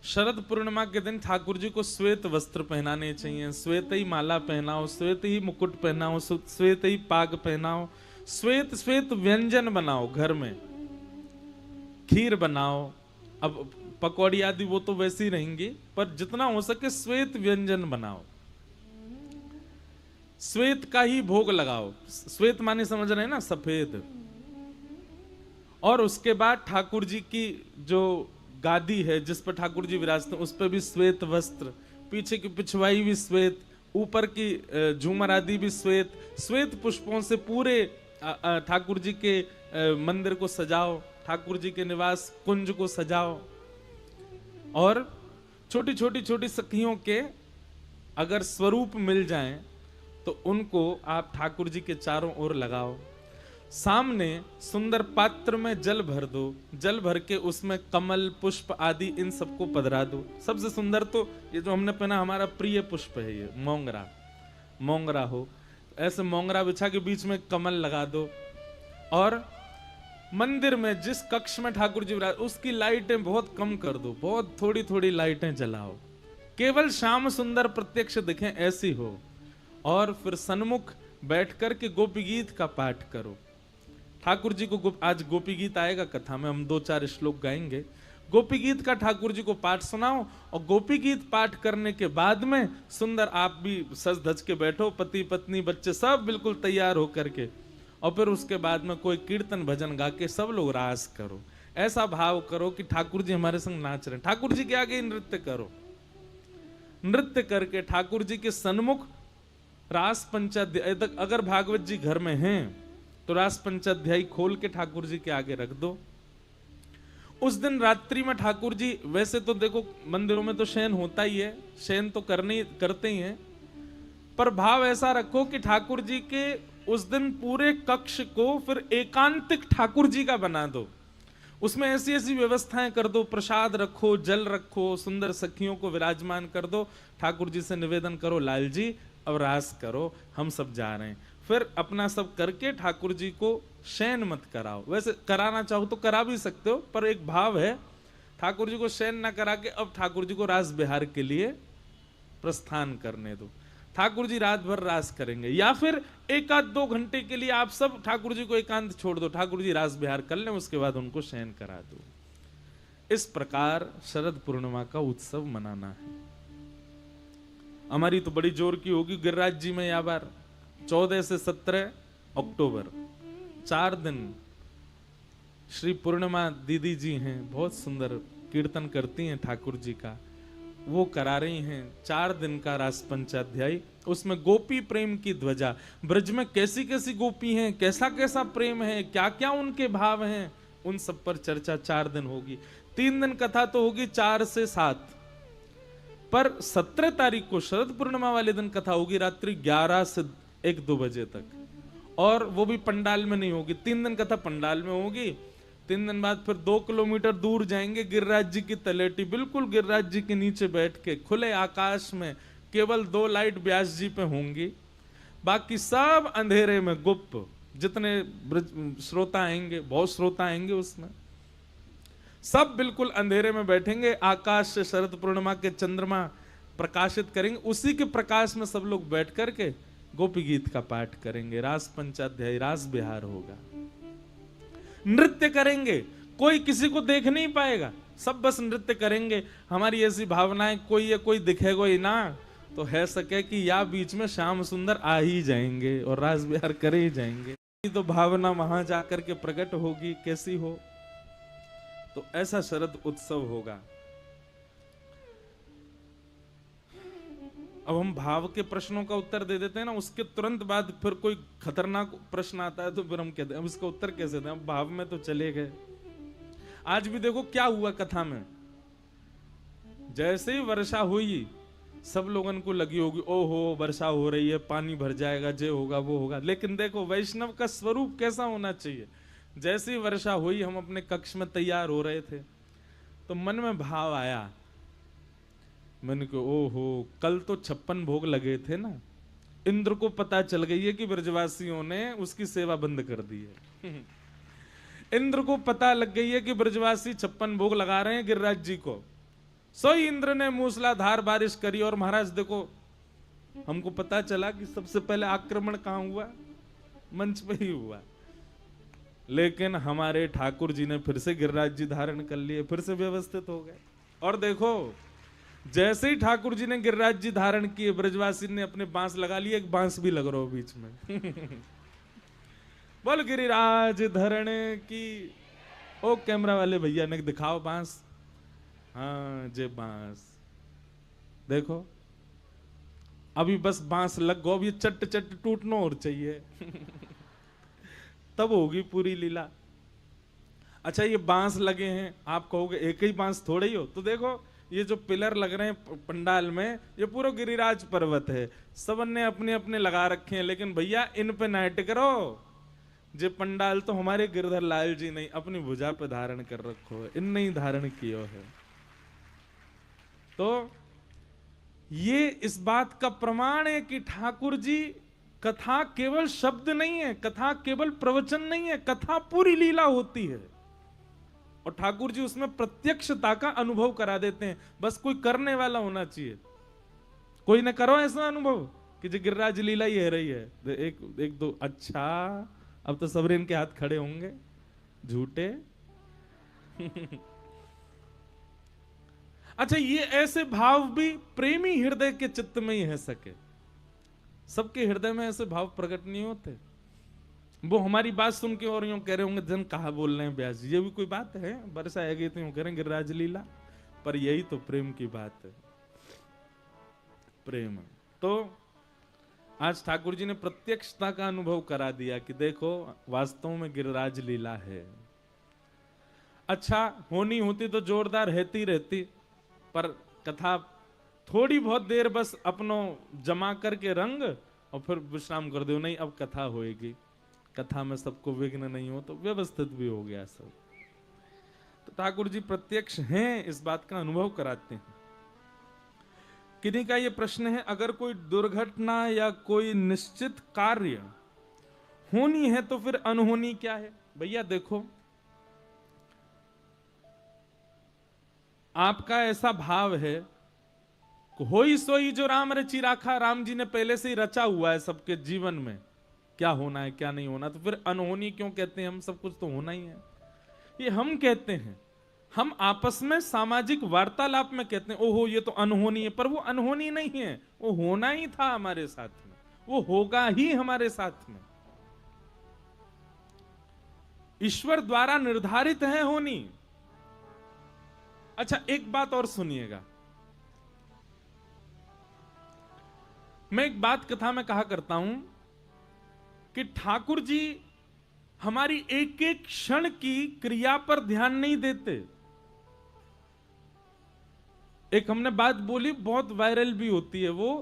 शरद पूर्णिमा के दिन ठाकुर जी को श्वेत वस्त्र पहनाने चाहिए, श्वेत ही माला पहनाओ, श्वेत ही मुकुट पहनाओ, श्वेत ही पाग पहनाओ, श्वेत श्वेत व्यंजन बनाओ, घर में खीर बनाओ। अब पकौड़ी आदि वो तो वैसी रहेंगी, पर जितना हो सके श्वेत व्यंजन बनाओ, श्वेत का ही भोग लगाओ। श्वेत माने समझ रहे हैं ना, सफेद। और उसके बाद ठाकुर जी की जो गादी है जिस पर ठाकुर जी विराजते हैं, उस पर भी श्वेत वस्त्र, पीछे की पिछवाई भी श्वेत, ऊपर की झूमर आदि भी श्वेत, श्वेत पुष्पों से पूरे ठाकुर जी के मंदिर को सजाओ, ठाकुर जी के निवास कुंज को सजाओ। और छोटी छोटी छोटी सखियों के अगर स्वरूप मिल जाएं तो उनको आप ठाकुर जी के चारों ओर लगाओ। सामने सुंदर पात्र में जल भर दो, जल भर के उसमें कमल पुष्प आदि इन सबको पधरा दो। सबसे सुंदर तो ये जो हमने पहना हमारा प्रिय पुष्प है, ये मोंगरा, मोंगरा हो, ऐसे मोंगरा बिछा के बीच में कमल लगा दो। और मंदिर में जिस कक्ष में ठाकुर जी विराज उसकी लाइटें बहुत कम कर दो, बहुत थोड़ी थोड़ी लाइटें जलाओ, केवल श्याम सुंदर प्रत्यक्ष दिखें ऐसी हो। और फिर सन्मुख बैठ कर के गोपी गीत का पाठ करो। ठाकुर जी को आज गोपी गीत आएगा कथा में, हम 2-4 श्लोक गाएंगे। गोपी गीत का ठाकुर जी को पाठ सुनाओ, और गोपी गीत पाठ करने के बाद में सुंदर आप भी सज धज के बैठो, पति पत्नी बच्चे सब बिल्कुल तैयार होकर के, और फिर उसके बाद में कोई कीर्तन भजन गा के सब लोग रास करो। ऐसा भाव करो कि ठाकुर जी हमारे संग नाच रहे हैं। ठाकुर जी के आगे नृत्य करो, नृत्य करके ठाकुर जी के सन्मुख रास पंचाध्याय तक, अगर भागवत जी घर में हैं तो रास पंचाध्यायी खोल के ठाकुर जी के आगे रख दो। उस दिन रात्रि में ठाकुर जी, वैसे तो देखो मंदिरों में तो शयन होता ही है, शयन तो करते ही हैं, पर भाव ऐसा रखो कि ठाकुर जी के उस दिन पूरे कक्ष को फिर एकांतिक ठाकुर जी का बना दो। उसमें ऐसी ऐसी व्यवस्थाएं कर दो, प्रसाद रखो, जल रखो, सुंदर सखियों को विराजमान कर दो। ठाकुर जी से निवेदन करो, लाल जी अब रास करो, हम सब जा रहे हैं। फिर अपना सब करके ठाकुर जी को शयन मत कराओ। वैसे कराना चाहो तो करा भी सकते हो, पर एक भाव है ठाकुर जी को शयन ना करा के अब ठाकुर जी को रास बिहार के लिए प्रस्थान करने दो। ठाकुर जी रात भर रास करेंगे, या फिर 1-2 घंटे के लिए आप सब ठाकुर जी को एकांत छोड़ दो, ठाकुर जी रास बिहार कर लें, उसके बाद उनको शयन करा दो। इस प्रकार शरद पूर्णिमा का उत्सव मनाना है। हमारी तो बड़ी जोर की होगी गिरिराज जी में, या बार 14 से 17 अक्टूबर 4 दिन श्री पूर्णिमा दीदी जी हैं, बहुत सुंदर कीर्तन करती हैं ठाकुर जी का, वो करा रही हैं 4 दिन का रास पंचाध्यायी। उसमें गोपी प्रेम की ध्वजा, ब्रज में कैसी कैसी गोपी हैं, कैसा कैसा प्रेम है, क्या क्या उनके भाव हैं, उन सब पर चर्चा 4 दिन होगी। 3 दिन कथा तो होगी 4 से 7, पर 17 तारीख को शरद पूर्णिमा वाले दिन कथा होगी रात्रि 11 से 1-2 बजे तक, और वो भी पंडाल में नहीं होगी। 3 दिन कथा पंडाल में होगी, 3 दिन बाद फिर 2 किलोमीटर दूर जाएंगे, गिरिराज जी की तलेटी, बिल्कुल गिरिराज जी के नीचे बैठ के खुले आकाश में, केवल 2 लाइट व्यास जी पे होंगी, बाकी सब अंधेरे में गुप्त। जितने श्रोता आएंगे, बहुत श्रोता आएंगे, उसमें सब बिल्कुल अंधेरे में बैठेंगे, आकाश से शरद पूर्णिमा के चंद्रमा प्रकाशित करेंगे, उसी के प्रकाश में सब लोग बैठ करके गोपी गीत का पाठ करेंगे, रास पंचाध्यायी, रास बिहार होगा, नृत्य करेंगे, कोई किसी को देख नहीं पाएगा, सब बस नृत्य करेंगे। हमारी ऐसी भावनाएं, कोई या कोई दिखेगा ही ना तो है सके कि या बीच में श्याम सुंदर आ ही जाएंगे और रास बिहार करे ही जाएंगे, तो भावना वहां जाकर के प्रकट होगी कैसी हो। तो ऐसा शरद उत्सव होगा। अब हम भाव के प्रश्नों का उत्तर दे देते हैं ना, उसके तुरंत बाद फिर कोई खतरनाक प्रश्न आता है तो फिर हम कहते हैं अब इसका उत्तर कैसे दें, अब भाव में तो चले गए। आज भी देखो क्या हुआ कथा में, जैसे ही वर्षा हुई सब लोगों को लगी होगी ओहो वर्षा हो रही है, पानी भर जाएगा, जे होगा वो होगा। लेकिन देखो वैष्णव का स्वरूप कैसा होना चाहिए। जैसी वर्षा हुई, हम अपने कक्ष में तैयार हो रहे थे तो मन में भाव आया, मैंने कहा ओहो कल तो 56 भोग लगे थे ना, इंद्र को पता चल गई है कि ब्रजवासियों ने उसकी सेवा बंद कर दी है। इंद्र को पता लग गई है कि ब्रजवासी 56 भोग लगा रहे हैं गिरिराज जी को, सो इंद्र ने मूसलाधार बारिश करी। और महाराज देखो, हमको पता चला कि सबसे पहले आक्रमण कहां हुआ? मंच पे ही हुआ। लेकिन हमारे ठाकुर जी ने फिर से गिरिराज जी धारण कर लिए, फिर से व्यवस्थित हो गए। और देखो, जैसे ही ठाकुर जी ने गिरिराज जी धारण किए, ब्रजवासी ने अपने बांस लगा लिए। एक बांस भी लग रहा हो बीच में। बोल गिरिराज धरण की। ओ कैमरा वाले भैया ने दिखाओ बांस। हाँ जे बांस देखो, अभी बस बांस लग गो, अभी चट चट टूटना और चाहिए। तब होगी पूरी लीला। अच्छा, ये बांस लगे हैं, आप कहोगे एक ही बांस थोड़े ही हो, तो देखो ये जो पिलर लग रहे हैं पंडाल में, ये पूरा गिरिराज पर्वत है। सबन ने अपने अपने लगा रखे हैं, लेकिन भैया इन पे नाइट करो। जे पंडाल तो हमारे गिरधर लाल जी ने अपनी भुजा पे धारण कर रखो है, इन नहीं धारण कियो है। तो ये इस बात का प्रमाण है कि ठाकुर जी, कथा केवल शब्द नहीं है, कथा केवल प्रवचन नहीं है, कथा पूरी लीला होती है। और ठाकुर जी उसमें प्रत्यक्षता का अनुभव करा देते हैं। बस कोई करने वाला होना चाहिए। कोई न करो ऐसा अनुभव कि जो गिरिराज लीला ही है रही है। एक दो, अच्छा अब तो सबरे इनके हाथ खड़े होंगे झूठे। अच्छा, ये ऐसे भाव भी प्रेमी हृदय के चित्त में ही है सके। सबके हृदय में ऐसे भाव प्रकट नहीं होते। वो हमारी बात सुन के और यूं कह रहे होंगे, जन कहा बोल रहे हैं व्यास जी, ये भी कोई बात है? बरसा आएगी तो यूं कह रहे हैं गिरिराज लीला। पर यही तो प्रेम की बात है। प्रेम तो आज ठाकुर जी ने प्रत्यक्षता का अनुभव करा दिया कि देखो वास्तव में गिरिराज लीला है। अच्छा, होनी होती तो जोरदार रहती, पर कथा थोड़ी बहुत देर बस अपनो जमा करके रंग और फिर विश्राम कर दो। नहीं, अब कथा होएगी, कथा में सबको विघ्न नहीं हो, तो व्यवस्थित भी हो गया सब। तो ठाकुर जी प्रत्यक्ष हैं, इस बात का अनुभव कराते हैं। किन्हीं का ये प्रश्न है, अगर कोई दुर्घटना या कोई निश्चित कार्य होनी है तो फिर अनहोनी क्या है? भैया देखो, आपका ऐसा भाव है, होई सोई जो राम रची राखा। राम जी ने पहले से ही रचा हुआ है सबके जीवन में क्या होना है क्या नहीं होना, तो फिर अनहोनी क्यों कहते हैं? हम सब कुछ तो होना ही है। ये हम कहते हैं, हम आपस में सामाजिक वार्तालाप में कहते हैं ओहो ये तो अनहोनी है, पर वो अनहोनी नहीं है, वो होना ही था हमारे साथ में, वो होगा ही हमारे साथ में। ईश्वर द्वारा निर्धारित है होनी। अच्छा, एक बात और सुनिएगा। मैं एक बात कथा में कहा करता हूं कि ठाकुर जी हमारी एक एक क्षण की क्रिया पर ध्यान नहीं देते। एक हमने बात बोली, बहुत वायरल भी होती है वो,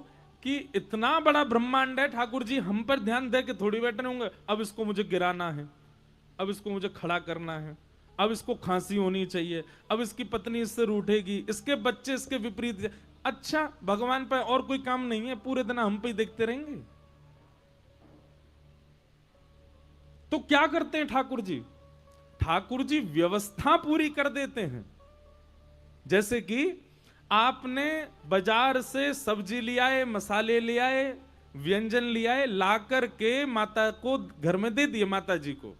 कि इतना बड़ा ब्रह्मांड है, ठाकुर जी हम पर ध्यान दे के थोड़ी बैठे होंगे। अब इसको मुझे गिराना है, अब इसको मुझे खड़ा करना है, अब इसको खांसी होनी चाहिए, अब इसकी पत्नी इससे रूठेगी, इसके बच्चे इसके विपरीत। अच्छा, भगवान पर और कोई काम नहीं है, पूरे दिन हम पे ही देखते रहेंगे? तो क्या करते हैं ठाकुर जी? ठाकुर जी व्यवस्था पूरी कर देते हैं। जैसे कि आपने बाजार से सब्जी ले आए, मसाले ले आए, व्यंजन ले आए, ला करके माता को घर में दे दिए। माता जी को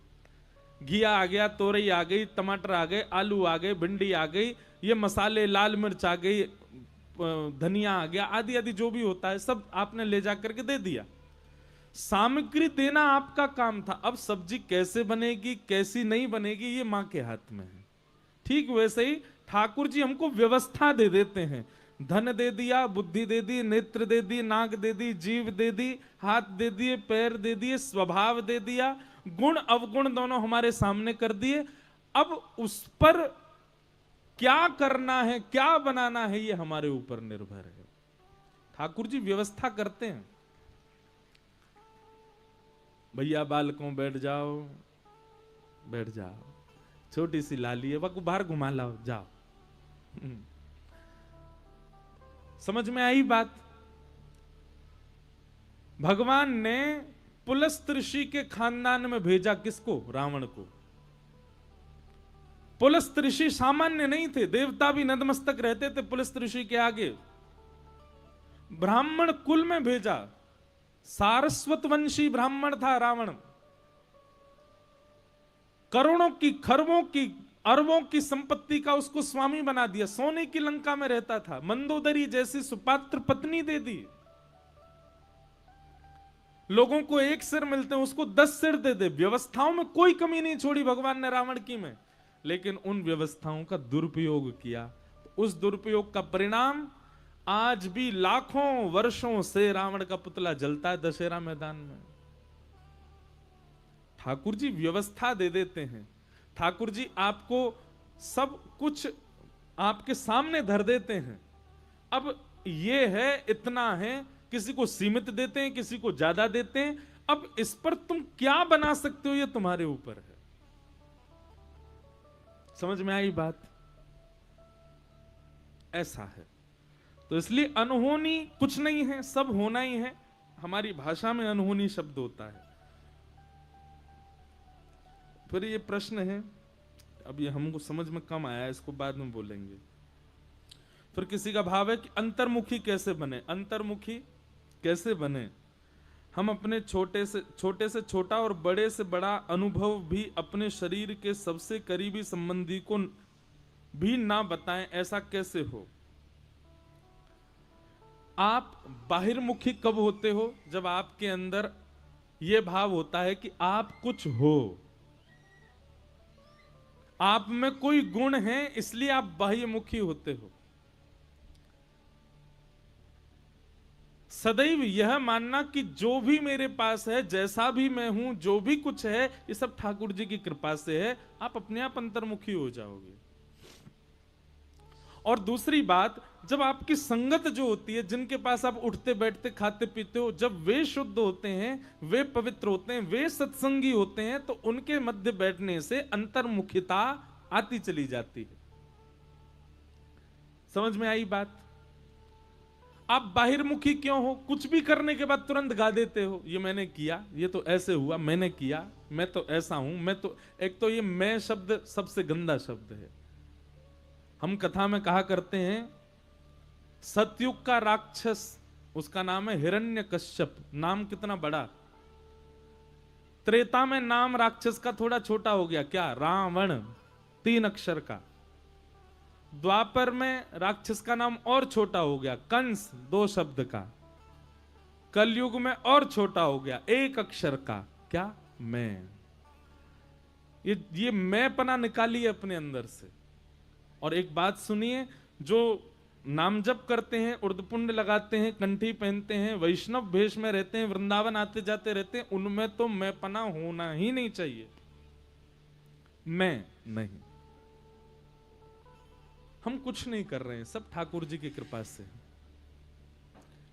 घिया आ गया, तोरई आ गई, टमाटर आ गए, आलू आ गए, भिंडी आ गई, ये मसाले, लाल मिर्च आ गई, धनिया आ गया, आदि आदि जो भी होता है सब आपने ले जा करके दे दिया। सामग्री देना आपका काम था। अब सब्जी कैसे बनेगी कैसी नहीं बनेगी ये मां के हाथ में है। ठीक वैसे ही ठाकुर जी हमको व्यवस्था दे देते हैं। धन दे दिया, बुद्धि दे दी, नेत्र दे दी, नाक दे दी, जीव दे दी, हाथ दे दिए, पैर दे दिए, स्वभाव दे दिया, गुण अवगुण दोनों हमारे सामने कर दिए। अब उस पर क्या करना है, क्या बनाना है, ये हमारे ऊपर निर्भर है। ठाकुर जी व्यवस्था करते हैं। भैया बालकों बैठ जाओ, बैठ जाओ, छोटी सी लाली है, वह बाहर घुमा लाओ, जाओ। समझ में आई बात? भगवान ने पुलस्त ऋषि के खानदान में भेजा किसको? रावण को। पुलस्त ऋषि सामान्य नहीं थे, देवता भी नतमस्तक रहते थे पुलस्त ऋषि के आगे। ब्राह्मण कुल में भेजा, सारस्वत वंशी ब्राह्मण था रावण। करोड़ों की, खरबों की, अरबों की संपत्ति का उसको स्वामी बना दिया। सोने की लंका में रहता था, मंदोदरी जैसी सुपात्र पत्नी दे दी। लोगों को एक सिर मिलते हैं, उसको 10 सिर दे दे। व्यवस्थाओं में कोई कमी नहीं छोड़ी भगवान ने रावण की में, लेकिन उन व्यवस्थाओं का दुरुपयोग किया। तो उस दुरुपयोग का परिणाम आज भी लाखों वर्षों से रावण का पुतला जलता है दशहरा मैदान में। ठाकुर जी व्यवस्था दे देते हैं, ठाकुर जी आपको सब कुछ आपके सामने धर देते हैं। अब ये है, इतना है, किसी को सीमित देते हैं, किसी को ज्यादा देते हैं। अब इस पर तुम क्या बना सकते हो, ये तुम्हारे ऊपर है। समझ में आई बात? ऐसा है। तो इसलिए अनहोनी कुछ नहीं है, सब होना ही है। हमारी भाषा में अनहोनी शब्द होता है। फिर ये प्रश्न है, अब ये हमको समझ में कम आया, इसको बाद में बोलेंगे। फिर किसी का भाव है कि अंतर्मुखी कैसे बने। अंतर्मुखी कैसे बने? हम अपने छोटे से छोटा और बड़े से बड़ा अनुभव भी अपने शरीर के सबसे करीबी संबंधी को भी ना बताएं, ऐसा कैसे हो? आप बाहिर्मुखी कब होते हो? जब आपके अंदर यह भाव होता है कि आप कुछ हो, आप में कोई गुण है, इसलिए आप बाह्यमुखी होते हो। सदैव यह मानना कि जो भी मेरे पास है, जैसा भी मैं हूं, जो भी कुछ है, ये सब ठाकुर जी की कृपा से है, आप अपने आप अंतर्मुखी हो जाओगे। और दूसरी बात, जब आपकी संगत जो होती है, जिनके पास आप उठते बैठते खाते पीते हो, जब वे शुद्ध होते हैं, वे पवित्र होते हैं, वे सत्संगी होते हैं, तो उनके मध्य बैठने से अंतर्मुखिता आती चली जाती है। समझ में आई बात? आप बाहिर्मुखी क्यों हो? कुछ भी करने के बाद तुरंत गा देते हो, ये मैंने किया, ये तो ऐसे हुआ, मैंने किया, मैं तो ऐसा हूं, मैं तो। एक तो ये मैं शब्द सबसे गंदा शब्द है। हम कथा में कहा करते हैं, सतयुग का राक्षस, उसका नाम है हिरण्यकश्यप। नाम कितना बड़ा। त्रेता में नाम राक्षस का थोड़ा छोटा हो गया, क्या? रावण, 3 अक्षर का। द्वापर में राक्षस का नाम और छोटा हो गया, कंस, 2 शब्द का। कलयुग में और छोटा हो गया, 1 अक्षर का, क्या? मैं। ये मैं पना निकालिए अपने अंदर से। और एक बात सुनिए, जो नाम जप करते हैं, उर्दपुंड लगाते हैं, कंठी पहनते हैं, वैष्णव भेष में रहते हैं, वृंदावन आते जाते रहते हैं, उनमें तो मैं पना होना ही नहीं चाहिए। मैं नहीं। हम कुछ नहीं कर रहे हैं, सब ठाकुर जी की कृपा से।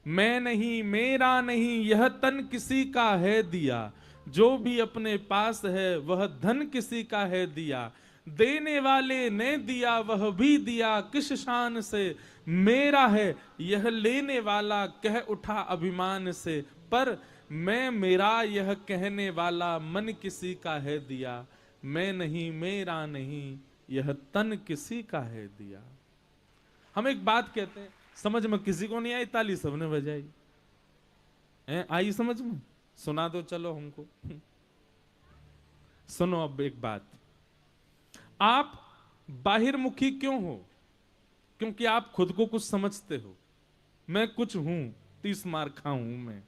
मैं नहीं, मेरा नहीं, यह तन किसी का है दिया, जो भी अपने पास है वह धन किसी का है दिया। देने वाले ने दिया, वह भी दिया किस शान से, मेरा है यह लेने वाला कह उठा अभिमान से। पर मैं मेरा यह कहने वाला मन किसी का है दिया। मैं नहीं, मेरा नहीं, यह तन किसी का है दिया। हम एक बात कहते हैं, समझ में किसी को नहीं आई, ताली सबने बजाई। आई समझ में? सुना दो चलो हमको। सुनो अब एक बात, आप बाहिर्मुखी क्यों हो? क्योंकि आप खुद को कुछ समझते हो। मैं कुछ हूं, 30 मार खाऊं मैं।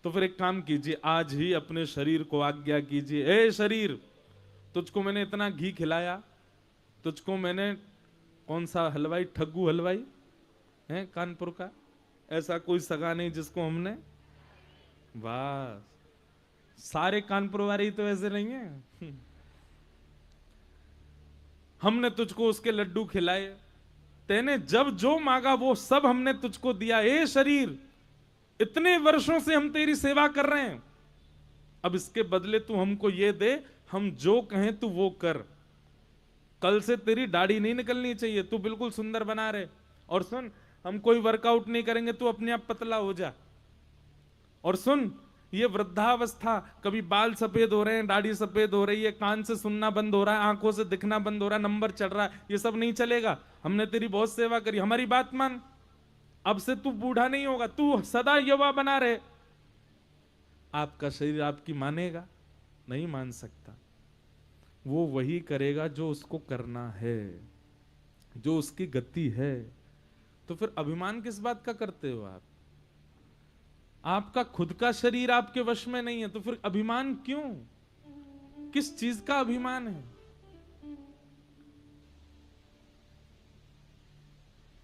तो फिर एक काम कीजिए, आज ही अपने शरीर को आज्ञा कीजिए, ए शरीर, तुझको मैंने इतना घी खिलाया, तुझको मैंने, कौन सा हलवाई, ठग्गू हलवाई है कानपुर का, ऐसा कोई सगा नहीं जिसको हमने, वाह, सारे कानपुर वाले ही तो ऐसे नहीं है। हमने तुझको उसके लड्डू खिलाए, तेने जब जो मांगा वो सब हमने तुझको दिया। ए शरीर, इतने वर्षों से हम तेरी सेवा कर रहे हैं, अब इसके बदले तू हमको ये दे, हम जो कहें तू वो कर। कल से तेरी दाढ़ी नहीं निकलनी चाहिए, तू बिल्कुल सुंदर बना रहे। और सुन, हम कोई वर्कआउट नहीं करेंगे, तू अपने आप पतला हो जा। और सुन, ये वृद्धावस्था, कभी बाल सफेद हो रहे हैं, दाढ़ी सफेद हो रही है, कान से सुनना बंद हो रहा है, आंखों से दिखना बंद हो रहा है, नंबर चढ़ रहा है, ये सब नहीं चलेगा। हमने तेरी बहुत सेवा करी, हमारी बात मान, अब से तू बूढ़ा नहीं होगा, तू सदा युवा बना रहे। आपका शरीर आपकी मानेगा? नहीं मान सकता। वो वही करेगा जो उसको करना है, जो उसकी गति है। तो फिर अभिमान किस बात का करते हो आप? आपका खुद का शरीर आपके वश में नहीं है, तो फिर अभिमान क्यों? किस चीज का अभिमान है?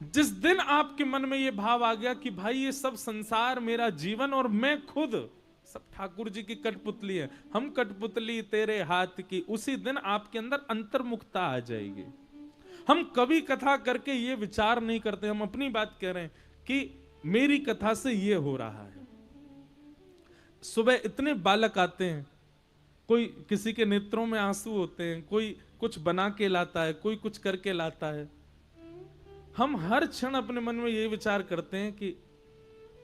जिस दिन आपके मन में यह भाव आ गया कि भाई ये सब संसार मेरा जीवन और मैं खुद सब ठाकुर जी की कठपुतली है, हम कठपुतली तेरे हाथ की, उसी दिन आपके अंदर अंतर्मुखता आ जाएगी। हम कभी कथा करके ये विचार नहीं करते, हम अपनी बात कह रहे हैं कि मेरी कथा से ये हो रहा है। सुबह इतने बालक आते हैं, कोई किसी के नेत्रों में आंसू होते हैं, कोई कुछ बना के लाता है, कोई कुछ करके लाता है। हम हर क्षण अपने मन में ये विचार करते हैं कि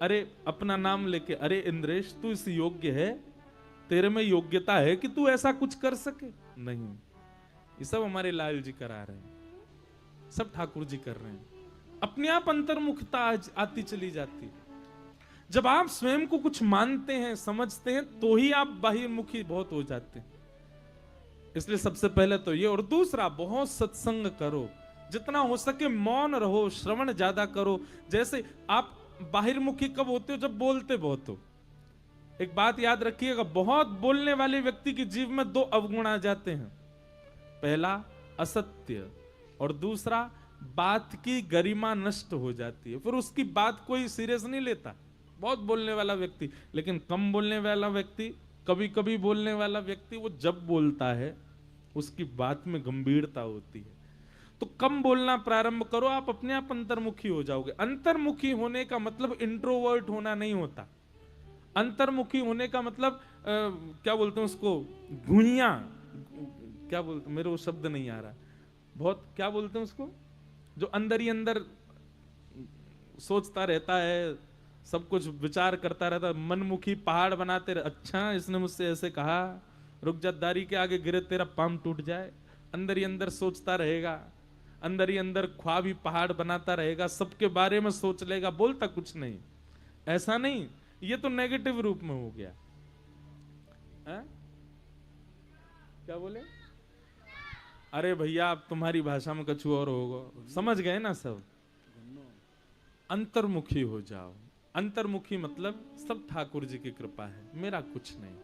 अरे अपना नाम लेके, अरे इंद्रेश तू इस योग्य है, तेरे में योग्यता है कि तू ऐसा कुछ कर सके? नहीं, ये सब हमारे लाल जी करा रहे हैं, सब ठाकुर जी कर रहे हैं। अपने आप अंतर्मुखता आती चली जाती। जब आप स्वयं को कुछ मानते हैं, समझते हैं, तो ही आप बाहिर्मुखी बहुत हो जाते हैं। इसलिए सबसे पहले तो ये, और दूसरा बहुत सत्संग करो, जितना हो सके मौन रहो, श्रवण ज्यादा करो। जैसे आप बाहिर्मुखी कब होते हो? जब बोलते बहुत हो। एक बात याद रखिएगा, बहुत बोलने वाले व्यक्ति की जीव में दो अवगुण आ जाते हैं। पहला असत्य, और दूसरा बात की गरिमा नष्ट हो जाती है, फिर उसकी बात कोई सीरियस नहीं लेता। बहुत बोलने वाला व्यक्ति, लेकिन कम बोलने वाला व्यक्ति, कभी कभी बोलने वाला व्यक्ति, वो जब बोलता है उसकी बात में गंभीरता होती है। तो कम बोलना प्रारंभ करो, आप अपने आप अंतर्मुखी हो जाओगे। अंतर्मुखी होने का मतलब इंट्रोवर्ट होना नहीं होता। अंतर्मुखी होने का मतलब क्या बोलते हैं उसको, घुइयां, क्या बोलते, मेरे वो शब्द नहीं आ रहा, बहुत क्या बोलते हैं उसको, जो अंदर ही अंदर सोचता रहता है, सब कुछ विचार करता रहता है, मनमुखी पहाड़ बनाते रहे। अच्छा इसने मुझसे ऐसे कहा, रुक जा, दारी के आगे गिरे तेरा पाम टूट जाए। अंदर ही अंदर सोचता रहेगा, अंदर ही अंदर ख्वाब ही पहाड़ बनाता रहेगा, सबके बारे में सोच लेगा, बोलता कुछ नहीं। ऐसा नहीं, ये तो नेगेटिव रूप में हो गया है? क्या बोले? अरे भैया आप तुम्हारी भाषा में कछु और होगा, समझ गए ना सब। अंतर्मुखी हो जाओ। अंतर्मुखी मतलब सब ठाकुर जी की कृपा है, मेरा कुछ नहीं।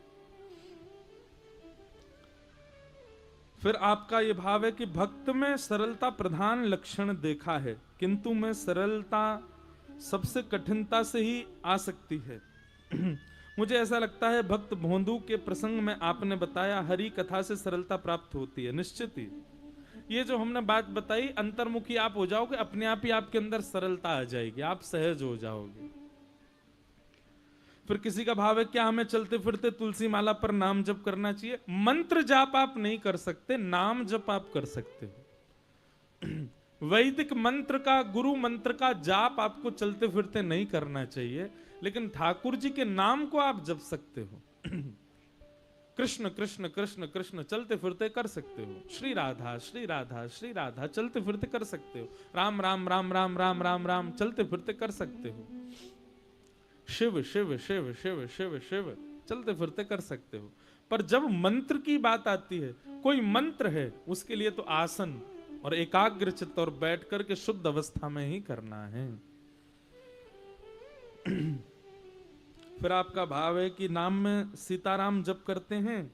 फिर आपका यह भाव है कि भक्त में सरलता प्रधान लक्षण देखा है, किंतु में सरलता सबसे कठिनता से ही आ सकती है। मुझे ऐसा लगता है भक्त भोंदू के प्रसंग में आपने बताया हरि कथा से सरलता प्राप्त होती है। निश्चित ही ये जो हमने बात बताई, अंतर्मुखी आप हो जाओगे, अपने आप ही आपके अंदर सरलता आ जाएगी, आप सहज हो जाओगे। फिर किसी का भाव है क्या हमें चलते फिरते तुलसी माला पर नाम जप करना चाहिए? मंत्र जाप आप नहीं कर सकते, नाम जप आप कर सकते हो। वैदिक मंत्र का, गुरु मंत्र का जाप आपको चलते फिरते नहीं करना चाहिए, लेकिन ठाकुर जी के नाम को आप जप सकते हो। कृष्ण कृष्ण कृष्ण कृष्ण चलते फिरते कर सकते हो, श्री राधा श्री राधा श्री राधा चलते फिरते कर सकते हो, राम राम राम राम राम राम राम चलते फिरते कर सकते हो, शिव शिव शिव शिव शिव शिव चलते फिरते कर सकते हो। पर जब मंत्र की बात आती है, कोई मंत्र है, उसके लिए तो आसन और एकाग्र चित्त और बैठ करके शुद्ध अवस्था में ही करना है। फिर आपका भाव है कि नाम में सीताराम जप करते हैं,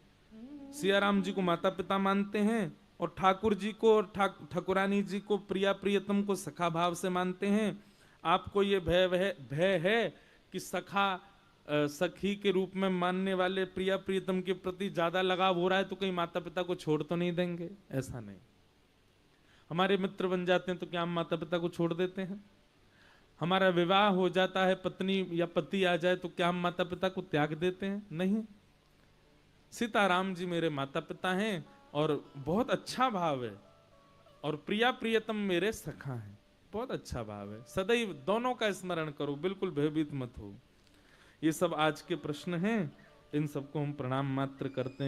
सियाराम जी को माता पिता मानते हैं, और ठाकुर जी को और ठाकुरानी जी को प्रिया प्रियतम को सखा भाव से मानते हैं। आपको ये भय है कि सखा सखी के रूप में मानने वाले प्रिया प्रियतम के प्रति ज्यादा लगाव हो रहा है तो कहीं माता पिता को छोड़ तो नहीं देंगे? ऐसा नहीं। हमारे मित्र बन जाते हैं तो क्या हम माता पिता को छोड़ देते हैं? हमारा विवाह हो जाता है, पत्नी या पति आ जाए तो क्या हम माता पिता को त्याग देते हैं? नहीं। सीताराम जी मेरे माता पिता हैं और बहुत अच्छा भाव है, और प्रिया प्रियतम मेरे सखा हैं, बहुत अच्छा भाव है। सदैव दोनों का स्मरण करो, बिल्कुल भयभीत मत हो। ये सब आज के प्रश्न हैं, इन सबको हम प्रणाम मात्र करते हैं।